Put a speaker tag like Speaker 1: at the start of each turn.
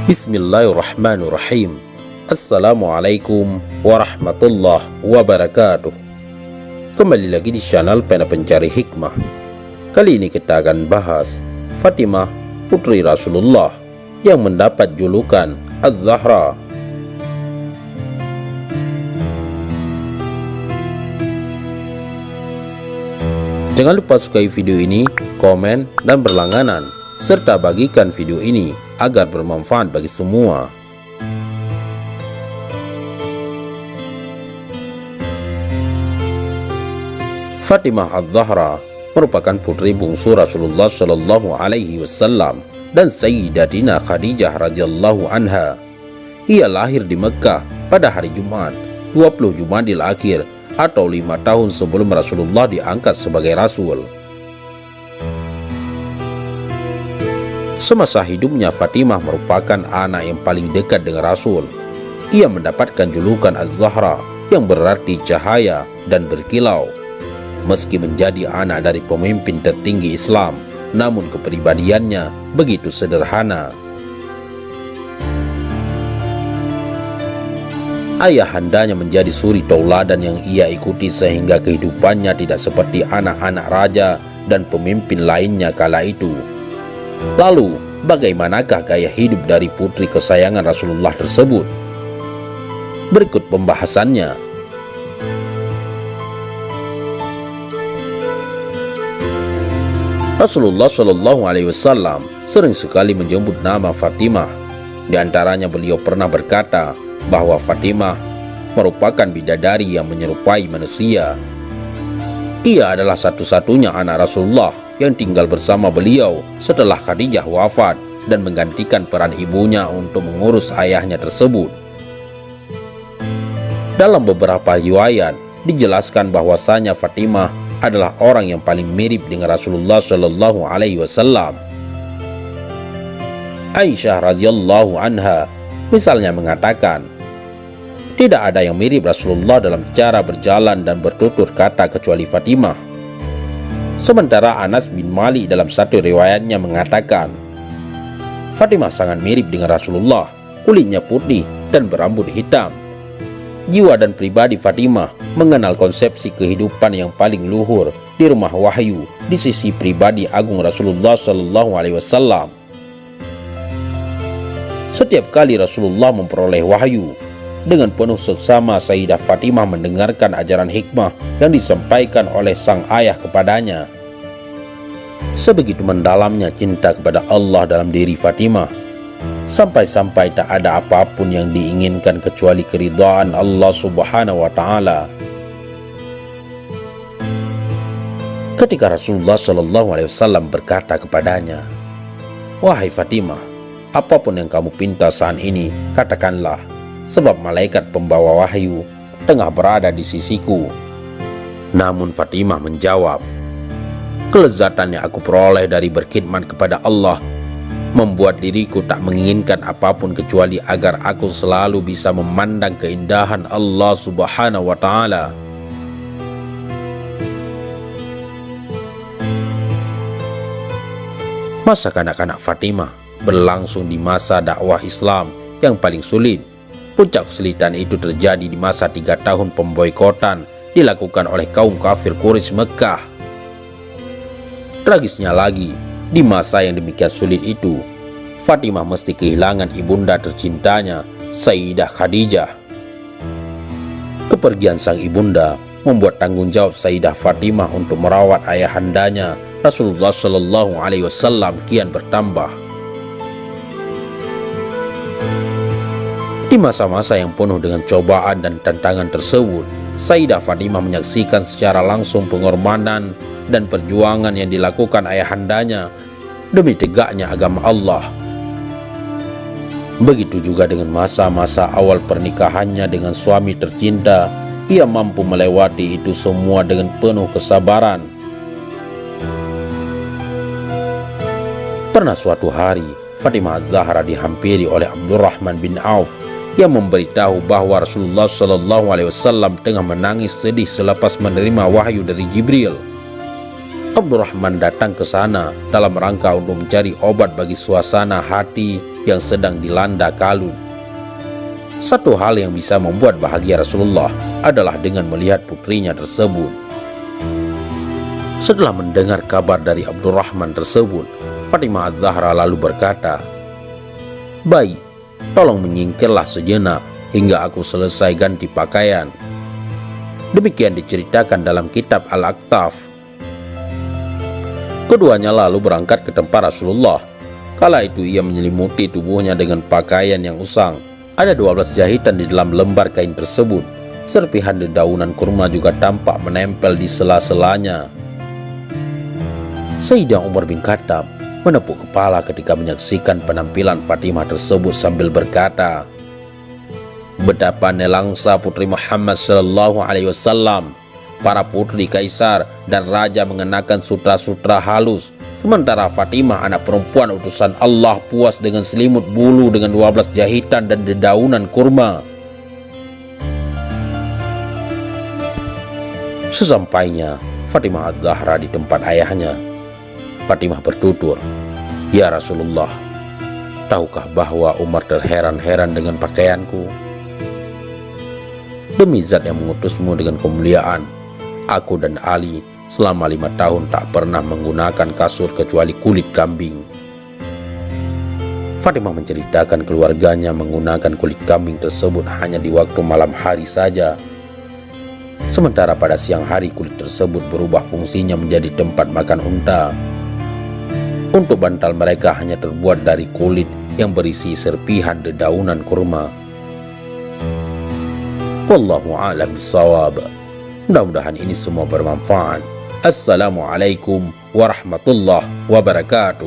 Speaker 1: Bismillahirrahmanirrahim. Assalamualaikum warahmatullahi wabarakatuh. Kembali lagi di channel Pena Pencari Hikmah. Kali ini kita akan bahas Fatimah, putri Rasulullah yang mendapat julukan Az-Zahra. Jangan lupa sukai video ini, komen, dan berlangganan, serta bagikan video ini agar bermanfaat bagi semua. Fatimah Az-Zahra merupakan putri bungsu Rasulullah Shallallahu Alaihi Wasallam dan Sayyidatina Khadijah radhiyallahu anha. Ia lahir di Mekah pada hari Jumat 20 Jumadil Akhir atau 5 tahun sebelum Rasulullah diangkat sebagai Rasul. Semasa hidupnya, Fatimah merupakan anak yang paling dekat dengan Rasul. Ia mendapatkan julukan Az-Zahra yang berarti cahaya dan berkilau. Meski menjadi anak dari pemimpin tertinggi Islam, namun kepribadiannya begitu sederhana. Ayahandanya menjadi suri tauladan yang ia ikuti sehingga kehidupannya tidak seperti anak-anak raja dan pemimpin lainnya kala itu. Lalu, bagaimanakah gaya hidup dari putri kesayangan Rasulullah tersebut? Berikut pembahasannya. Rasulullah Shallallahu Alaihi Wasallam sering sekali menyebut nama Fatimah. Di antaranya beliau pernah berkata bahwa Fatimah merupakan bidadari yang menyerupai manusia. Ia adalah satu-satunya anak Rasulullah yang tinggal bersama beliau setelah Khadijah wafat dan menggantikan peran ibunya untuk mengurus ayahnya tersebut. Dalam beberapa riwayat dijelaskan bahwasanya Fatimah adalah orang yang paling mirip dengan Rasulullah Shallallahu Alaihi Wasallam. Aisyah radhiyallahu anha misalnya mengatakan, tidak ada yang mirip Rasulullah dalam cara berjalan dan bertutur kata kecuali Fatimah. Sementara Anas bin Malik dalam satu riwayatnya mengatakan, Fatimah sangat mirip dengan Rasulullah, kulitnya putih dan berambut hitam. Jiwa dan pribadi Fatimah mengenal konsepsi kehidupan yang paling luhur di rumah wahyu di sisi pribadi agung Rasulullah Shallallahu Alaihi Wasallam. Setiap kali Rasulullah memperoleh wahyu, dengan penuh seksama Sayyidah Fatimah mendengarkan ajaran hikmah yang disampaikan oleh sang ayah kepadanya. Sebegitu mendalamnya cinta kepada Allah dalam diri Fatimah, sampai-sampai tak ada apapun yang diinginkan kecuali keridhaan Allah Subhanahu wa Ta'ala. Ketika Rasulullah Shallallahu Alaihi Wasallam berkata kepadanya, "Wahai Fatimah, apapun yang kamu pinta saat ini, katakanlah, sebab malaikat pembawa wahyu tengah berada di sisiku." Namun Fatimah menjawab, "Kelezatan yang aku peroleh dari berkhidmat kepada Allah membuat diriku tak menginginkan apapun kecuali agar aku selalu bisa memandang keindahan Allah Subhanahu wa Ta'ala." Masa kanak-kanak Fatimah berlangsung di masa dakwah Islam yang paling sulit. Puncak kesulitan itu terjadi di masa 3 tahun pemboikotan dilakukan oleh kaum kafir Quraisy Mekah. Tragisnya lagi, di masa yang demikian sulit itu, Fatimah mesti kehilangan ibunda tercintanya, Sayyidah Khadijah. Kepergian sang ibunda membuat tanggung jawab Sayyidah Fatimah untuk merawat ayahandanya, Rasulullah Shallallahu Alaihi Wasallam, kian bertambah. Di masa-masa yang penuh dengan cobaan dan tantangan tersebut, Sayyidah Fatimah menyaksikan secara langsung pengorbanan dan perjuangan yang dilakukan ayahandanya demi tegaknya agama Allah. Begitu juga dengan masa-masa awal pernikahannya dengan suami tercinta, ia mampu melewati itu semua dengan penuh kesabaran. Pernah suatu hari, Fatimah Az-Zahra dihampiri oleh Abdurrahman bin Auf yang memberitahu bahwa Rasulullah Shallallahu Alaihi Wasallam tengah menangis sedih selepas menerima wahyu dari Jibril. Abdurrahman datang ke sana dalam rangka untuk mencari obat bagi suasana hati yang sedang dilanda kalun. Satu hal yang bisa membuat bahagia Rasulullah adalah dengan melihat putrinya tersebut. Setelah mendengar kabar dari Abdurrahman tersebut, Fatimah Az-Zahra lalu berkata, "Baik, tolong menyingkirlah sejenak hingga aku selesai ganti pakaian." Demikian diceritakan dalam kitab Al-Aktaf. Keduanya lalu berangkat ke tempat Rasulullah. Kala itu ia menyelimuti tubuhnya dengan pakaian yang usang. Ada 12 jahitan di dalam lembar kain tersebut. Serpihan dedaunan kurma juga tampak menempel di sela-selanya. Sayyidina Umar bin Khattab menepuk kepala ketika menyaksikan penampilan Fatimah tersebut sambil berkata, "Betapa nelangsa putri Muhammad sallallahu alaihi wasallam. Para putri kaisar dan raja mengenakan sutra-sutra halus, sementara Fatimah anak perempuan utusan Allah puas dengan selimut bulu dengan 12 jahitan dan dedaunan kurma." Sesampainya Fatimah Az-Zahra di tempat ayahnya, Fatimah bertutur, "Ya Rasulullah, tahukah bahwa Umar terheran-heran dengan pakaianku? Demi zat yang mengutusmu dengan kemuliaan, aku dan Ali selama 5 tahun tak pernah menggunakan kasur kecuali kulit kambing." Fatimah menceritakan keluarganya menggunakan kulit kambing tersebut hanya di waktu malam hari saja. Sementara pada siang hari kulit tersebut berubah fungsinya menjadi tempat makan unta. Untuk bantal mereka hanya terbuat dari kulit yang berisi serpihan dedaunan kurma. Wallahu a'lam bishawab. Mudah-mudahan ini semua bermanfaat. Assalamualaikum warahmatullahi wabarakatuh.